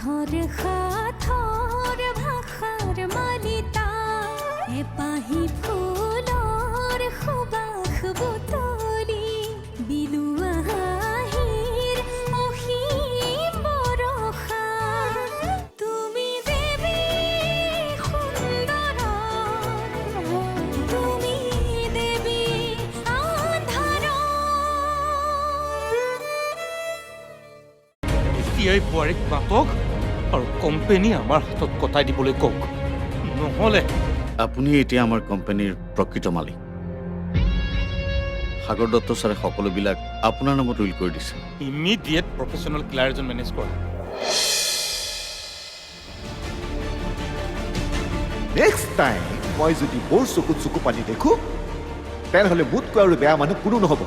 হৰ সাথৰ ভাষাৰ মালিতা এপাহি ফুলৰ সুবাস বুটলি বিলুৱা হাঁহিৰ অসীম বৰষা তুমি দেৱী সুন্দৰ তুমি দেৱী আন্ধাৰ এতিয়াই বোৱাৰীক মাতক আৰু কোম্পানী আমাৰ হাতত কটাই দিবলৈ কওক নহ'লে আপুনি এতিয়া আমাৰ কোম্পানীৰ প্ৰকৃত মালিক সাগৰ দত্ত ছাৰে সকলোবিলাক আপোনাৰ নামত উইল কৰি দিছে ইমিডিয়েট প্ৰফেচনেল ক্লিয়াৰ এজন মেনেজ কৰা নেক্সট টাইম মই যদি বৰ চকুত চকু পানী দেখো তেনেহ'লে মোতকৈ আৰু বেয়া মানুহ কোনো নহ'ব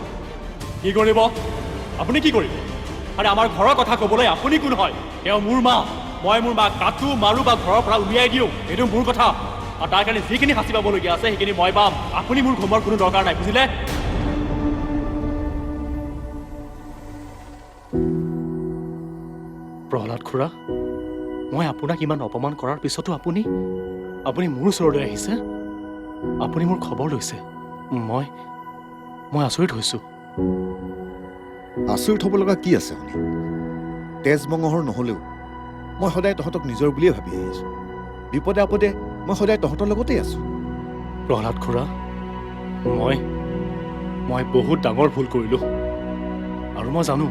কি কৰিব আপুনি কি কৰিব আৰে আমাৰ ঘৰৰ কথা ক'বলৈ আপুনি কোন হয় তেওঁ মোৰ মা মই মোৰ মাক কাটো মাৰো বা ঘৰৰ পৰা উলিয়াই দিওঁ এইটো মোৰ কথা আৰু তাৰ কাৰণে যিখিনি শাস্তি পাবলগীয়া আছে সেইখিনি মই পাম আপুনি মোৰ ঘুমৰ কোনো দৰকাৰ নাই বুজিলে প্ৰহ্লাদ খুৰা মই আপোনাক ইমান অপমান কৰাৰ পিছতো আপুনি মোৰ ওচৰলৈ আহিছে আপুনি মোৰ খবৰ লৈছে মই আচৰিত হৈছোঁ আচৰিত হ'ব লগা কি আছে শুনি তেজ মঙহৰ নহ'লেও মই সদায় তহঁতক নিজৰ বুলিয়ে ভাবি আহিছোঁ বিপদে আপদে মই সদায় তহঁতৰ লগতেই আছোঁ প্ৰহ্লাদ খুৰা মই বহুত ডাঙৰ ভুল কৰিলোঁ আৰু মই জানো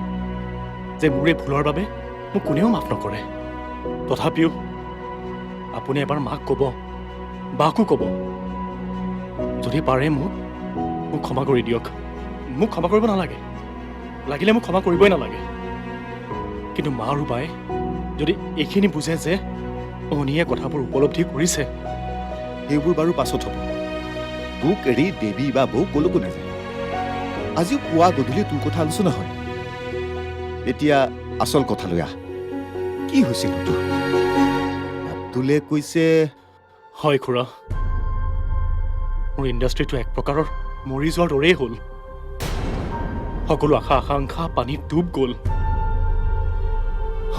যে মোৰ এই ভুলৰ বাবে মোক কোনেও মাফ নকৰে তথাপিও আপুনি এবাৰ মাক ক'ব বাকো ক'ব যদি পাৰে মোক ক্ষমা কৰি দিয়ক মোক ক্ষমা কৰিব নালাগে লাগিলে মোক ক্ষমা কৰিবই নালাগে কিন্তু মা আৰু বায়ে যদি এইখিনি বুজে যে অনিয়ে কথাবোৰ উপলব্ধি কৰিছে সেইবোৰ বাৰু পাছত হ'ব বুক এৰি দেৱী বা বৌ ক'লৈকো নাযায় আজিও পুৱা গধূলি তোৰ কথা আলোচনা হয় এতিয়া আচল কথালৈ আহ কি হৈছিল তোৰ আব্দুলে কৈছে হয় খুৰা মোৰ ইণ্ডাষ্ট্ৰিটো এক প্ৰকাৰৰ মৰি যোৱাৰ দৰেই হ'ল সকলো আশা আকাংক্ষা পানীত ডুব গ'ল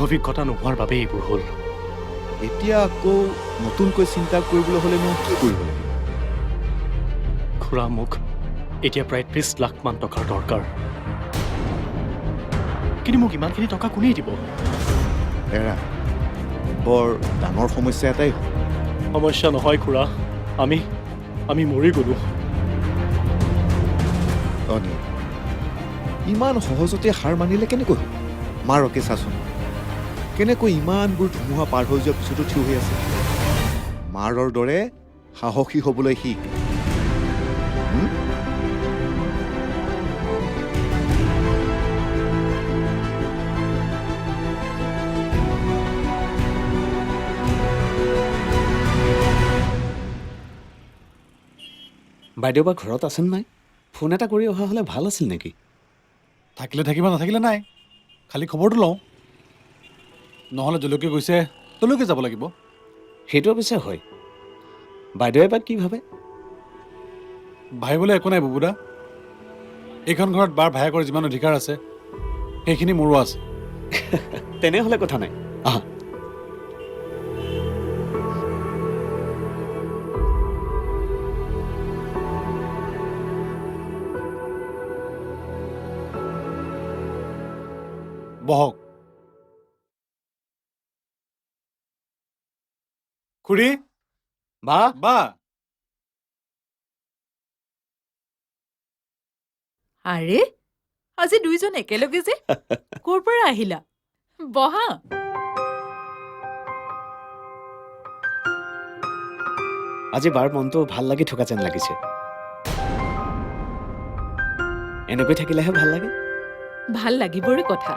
অভিজ্ঞতা নোহোৱাৰ বাবে এইবোৰ হ'ল এতিয়া আকৌ নতুনকৈ চিন্তা কৰিবলৈ হ'লেনো কি কৰিব লাগিব খুৰা মোক এতিয়া প্ৰায় 30 লাখ মান টকাৰ দৰকাৰ কিন্তু মোক ইমানখিনি টকা কোনেই দিব এৰা বৰ ডাঙৰ সমস্যা এটাই হ'ল সমস্যা নহয় খুৰা আমি মৰি গ'লো অনি ইমান সহজতে হাৰ মানিলে কেনেকৈ হ'ল মাৰকে চাচোন কেনেকৈ ইমানবোৰ ধুমুহা পাৰ হৈ যোৱাৰ পিছতো থিয় হৈ আছে মাৰৰ দৰে সাহসী হ'বলৈ শিক বাইদেউ বা ঘৰত আছেনে নাই ফোন এটা কৰি অহা হ'লে ভাল আছিল নেকি থাকিলে থাকিব নাথাকিলে নাই খালি খবৰটো লওঁ নহ'লে যলৈকে গৈছে তলৈকে যাব লাগিব সেইটো অৱশ্যে হয় বাইদেৱে বা কি ভাবে ভাবিবলৈ একো নাই বুবুদা এইখন ঘৰত বাৰ ভায়েকৰ যিমান অধিকাৰ আছে সেইখিনি মোৰো আছে তেনেহ'লে কথা নাই আহা বহক খুৰী বা বা আৰে আজি দুইজন একেলগে যে ক'ৰ পৰা আহিলা বহা আজি বাৰ মনটো ভাল লাগি থকা যেন লাগিছে এনেকৈ থাকিলেহে ভাল লাগে ভাল লাগিবৰে কথা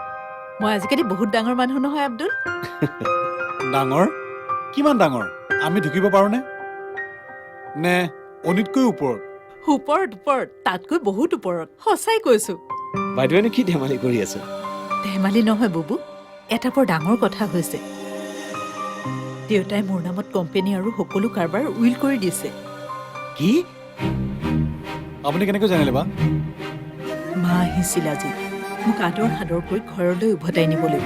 মই আজিকালি বহুত ডাঙৰ মানুহ নহয় আব্দুল ডাঙৰ কিমান ডাঙৰ আমি ঢুকিব পাৰোঁনে নে অনিতকৈ ওপৰত ওপৰত তাতকৈ বহুত ওপৰত সঁচাই কৈছো বাইদেৱেনো কি ধেমালি কৰি আছে ধেমালি নহয় বুবু এটা বৰ ডাঙৰ কথা হৈছে দেউতাই মোৰ নামত কোম্পানী আৰু সকলো কাৰবাৰ উইল কৰি দিছে কি আপুনি কেনেকৈ জানিলে বা মা আহিছিল আজি মোক আদৰ সাদৰ কৰি ঘৰলৈ উভতাই নিবলৈ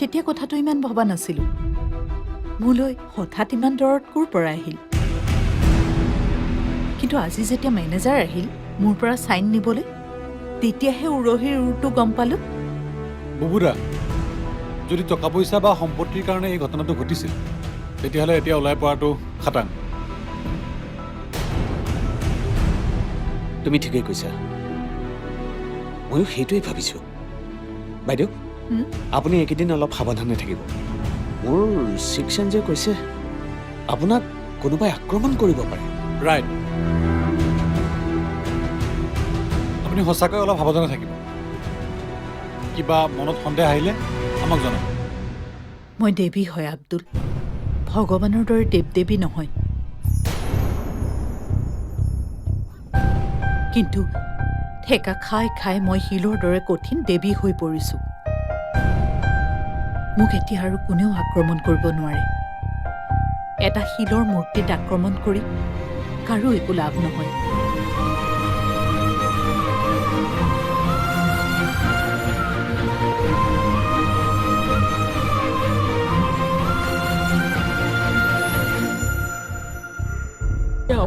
তেতিয়া কথাটো ইমান ভবা নাছিলোঁ। মোলৈ হঠাৎ ইমান দৰত ক'ৰ পৰা আহিল? কিন্তু আজি যেতিয়া মেনেজাৰ আহিল মোৰ পৰা চাইন নিবলৈ, তেতিয়াহে উৰহীৰ উৰটো গম পালোঁ। বুবুদা, যদি টকা পইচা বা সম্পত্তিৰ কাৰণে এই ঘটনাটো ঘটিছিল, তেতিয়াহ'লে এতিয়া ওলাই পৰাটো খাটাং। তুমি ঠিকেই কৈছা, ময়ো সেইটোৱেই ভাবিছোঁ। বাইদেউ, আপুনি এইকেইদিন অলপ সাৱধানে থাকিব। মোৰ ছিক্স চেঞ্জে কৈছে আপোনাক কোনোবাই আক্ৰমণ কৰিব পাৰে। ৰাইট, আপুনি সঁচাকৈ অলপ সাৱধানে থাকিব। কিবা মনত সন্দেহ আহিলে আমাক জনাব। মই দেৱী হয় আব্দুল, ভগৱানৰ দৰে দেৱ-দেৱী নহয়। কিন্তু ঠেকা খাই খাই মই শিলৰ দৰে কঠিন দেৱী হৈ পৰিছোঁ। মোক এতিয়া আৰু কোনেও আক্ৰমণ কৰিব নোৱাৰে। এটা শিলৰ মূৰ্তিত আক্ৰমণ কৰি কাৰো একো লাভ নহয়।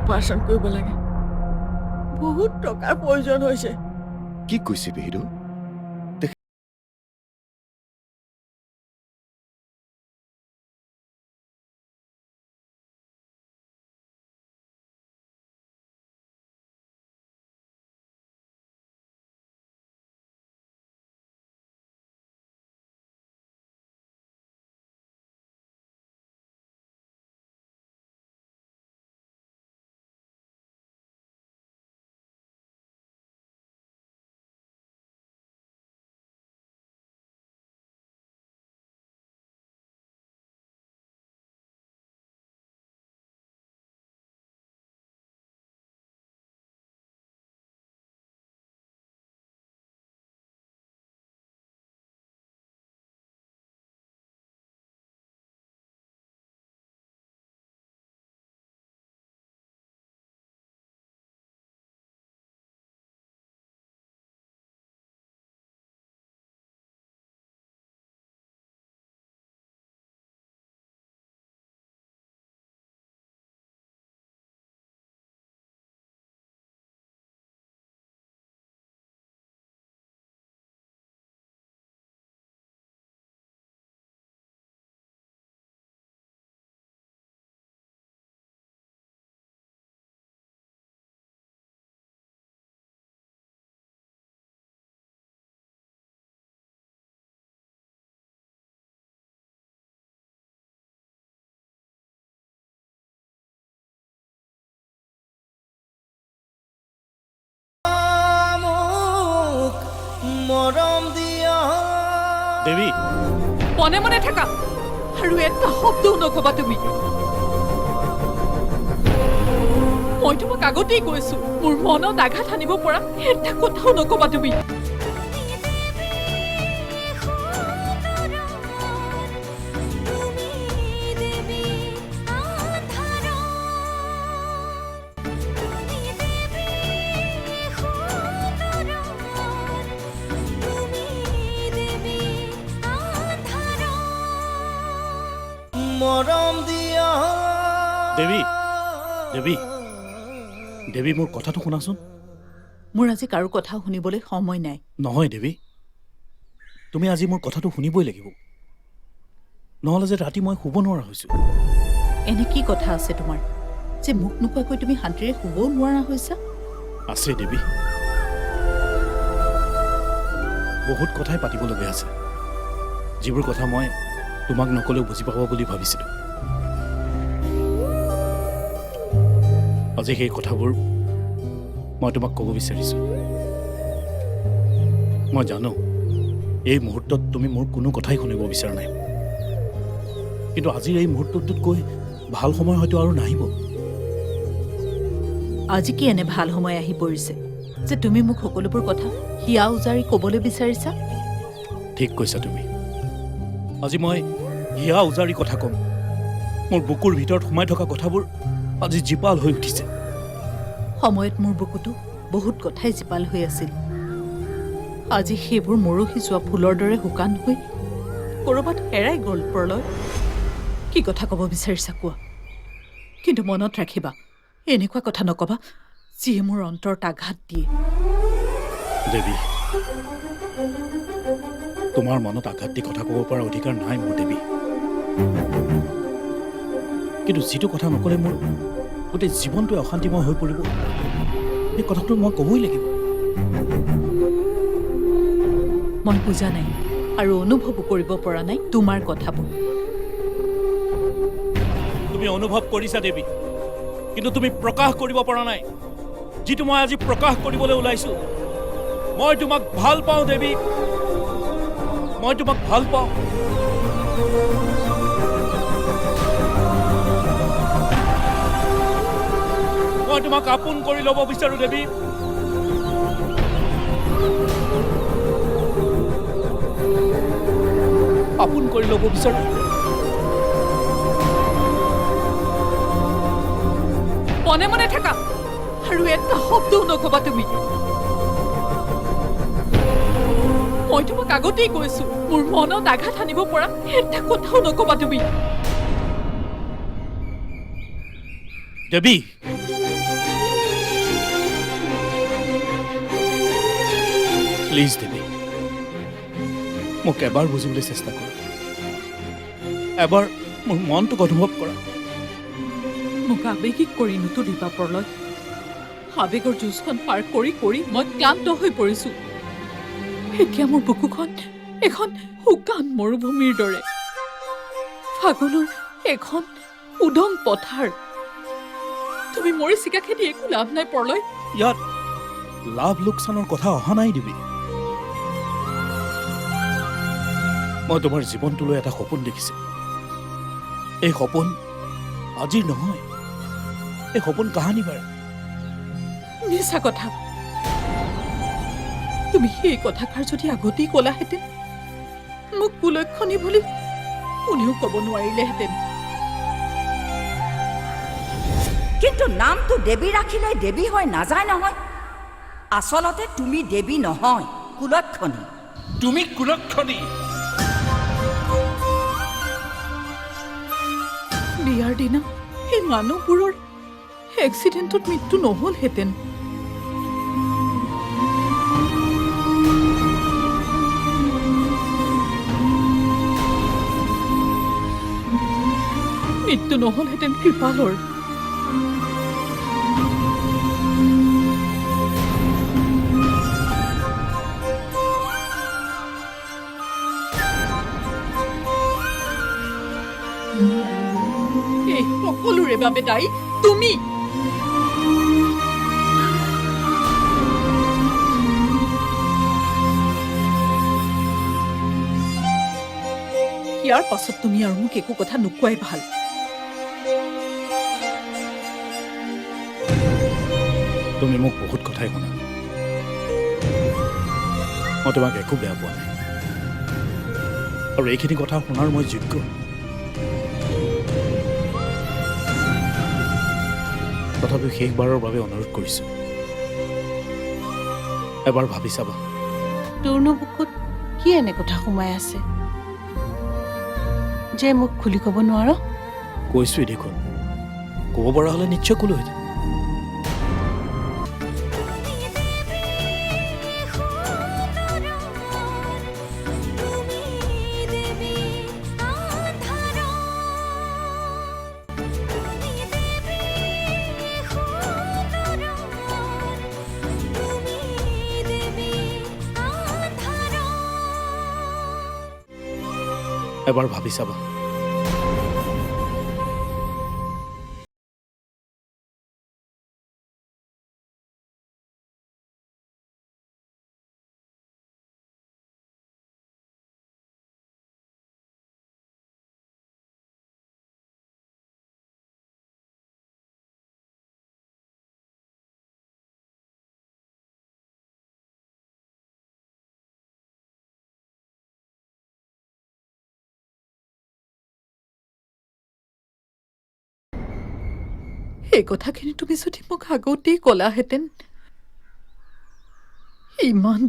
অপাৰেশ্যন কৰিব লাগে, বহুত টকাৰ প্ৰয়োজন হৈছে। কি কৈছে পেহিদৌ? দেৱী, মনে মনে থাকা আৰু এটা শব্দও নকবা তুমি। মই তোমাক আগতেই কৈছো, মোৰ মনত আঘাত আনিব পৰা এটা কথাও নকবা তুমি। দেৱী, দেৱী, দেৱী, মোৰ কথাটো শুনাচোন। মোৰ আজি কাৰো কথা শুনিবলৈ সময় নাই। নহয় দেৱী, তুমি আজি মোৰ কথাটো শুনিবই লাগিব, নহ'লে যে ৰাতি মই শুব নোৱাৰা হৈছোঁ। এনে কি কথা আছে তোমাৰ যে মোক নোকোৱাকৈ তুমি শান্তিৰে শুবও নোৱাৰা হৈছা? আছে দেৱী, বহুত কথাই পাতিবলগীয়া আছে, যিবোৰ কথা মই তোমাক নকলেও বুজি পাব বুলি ভাবিছিলোঁ। আজি সেই কথাবোৰ মই তোমাক ক'ব বিচাৰিছোঁ। মই জানো এই মুহূৰ্তত তুমি মোৰ কোনো কথাই শুনিব বিচৰা নাই, কিন্তু আজিৰ এই মুহূৰ্তটোতকৈ ভাল সময় হয়তো আৰু নাহিব। আজি কি এনে ভাল সময় আহি পৰিছে যে তুমি মোক সকলোবোৰ কথা হিয়া উজাৰি ক'বলৈ বিচাৰিছা? ঠিক কৈছা তুমি। আজি মই হিয়া উজাৰি কথা ক'ম। মোৰ বুকুৰ ভিতৰত সোমাই থকা কথাবোৰ আজি জীপাল হৈ উঠিছে। সময়ত মোৰ বুকুটো বহুত কথাই জীপাল হৈ আছিল। আজি সেইবোৰ মৰহি যোৱা ফুলৰ দৰে শুকান হৈ ক'ৰবাত হেৰাই গ'ল প্ৰলয়। কি কথা ক'ব বিচাৰিছা কোৱা, কিন্তু মনত ৰাখিবা এনেকুৱা কথা নকবা যিয়ে মোৰ অন্তৰত আঘাত দিয়ে। দেৱী, তোমাৰ মনত আঘাত দি কথা ক'ব পৰা অধিকাৰ নাই মোৰ দেৱী, কিন্তু যিটো কথা নকলে মোৰ গোটেই জীৱনটোৱে অশান্তিময় হৈ পৰিব, সেই কথাটো মই ক'বই লাগিব। মই বুজা নাই আৰু অনুভৱো কৰিব পৰা নাই তোমাৰ কথাবোৰ। তুমি অনুভৱ কৰিছা দেৱী, কিন্তু তুমি প্ৰকাশ কৰিব পৰা নাই যিটো মই আজি প্ৰকাশ কৰিবলৈ ওলাইছো। মই তোমাক ভাল পাওঁ দেৱী, মই তোমাক ভাল পাওঁ। মই তোমাক আপোন কৰি ল'ব বিচাৰো দেৱী। আপোন কৰি ল'ব বিচাৰো। মনে মনে থাকা আৰু এটা শব্দও নকবা তুমি। মই তোমাক আগতেই কৈছো, মোৰ মনত আঘাত আনিব পৰা এটা কথাও নকবা তুমি। দেৱী, প্লিজ দেৱী, মোক এবাৰ বুজিবলৈ চেষ্টা কৰা, এবাৰ মোৰ মনটোক অনুভৱ কৰা। মোক আৱেগিক কৰি নুতুলিবা প্ৰলয়। আৱেগৰ যুঁজখন পাৰ কৰি কৰি মই ক্লান্ত হৈ পৰিছো। এতিয়া মোৰ বুকুখন এখন শুকান মৰুভূমিৰ দৰে, ফাগুনৰ এখন উদং পথাৰ। তুমি মৰি চিকা খেদি একো লাভ নাই প্ৰলয়। ইয়াত লাভ লোকচানৰ কথা অহা নাই দেৱী। মই তোমাৰ জীৱনটোলৈ এটা সপোন দেখিছোঁ। এই সপোন আজিৰ নহয়, এই সপোন কাহানিবাৰ। মিছা কথা। তুমি সেই কথাষাৰ যদি আগতেই ক'লাহেঁতেন, মোক কুলক্ষণী বুলি কোনেও ক'ব নোৱাৰিলেহেঁতেন। কিন্তু নামটো দেৱী ৰাখিলে দেৱী হৈ নাযায় নহয়। আচলতে তুমি দেৱী নহয়, কুলক্ষণী। তুমি কুলক্ষণী। বিয়াৰ দিনা সেই মানুহবোৰৰ এক্সিডেণ্টত মৃত্যু নহ'লহেঁতেন। মৃত্যু নহ'লহেঁতেন কৃপালৰ। এই সকলোৰে বাবে দায়ী তুমি। ইয়াৰ পাছত তুমি আৰু মোক একো কথা নোকোৱাই ভাল। তুমি মোক বহুত কথাই শুনা, মই তোমাক একো বেয়া পোৱা নাই, আৰু এইখিনি কথা শুনাৰ মই যোগ্য। তথাপিও শেষবাৰৰ বাবে অনুৰোধ কৰিছোঁ, এবাৰ ভাবি চাবা। তোৰনো বুকুত কি এনে কথা সোমাই আছে যে মোক খুলি ক'ব নোৱাৰ? কৈছোৱেই দেখোন, ক'ব পৰা হ'লে নিশ্চয় ক'লোহেঁতেন। এবাৰ ভাবি চাবা। এই কথাখিনি তুমি যদি মোক আগতেই ক'লাহেঁতেন, ইমান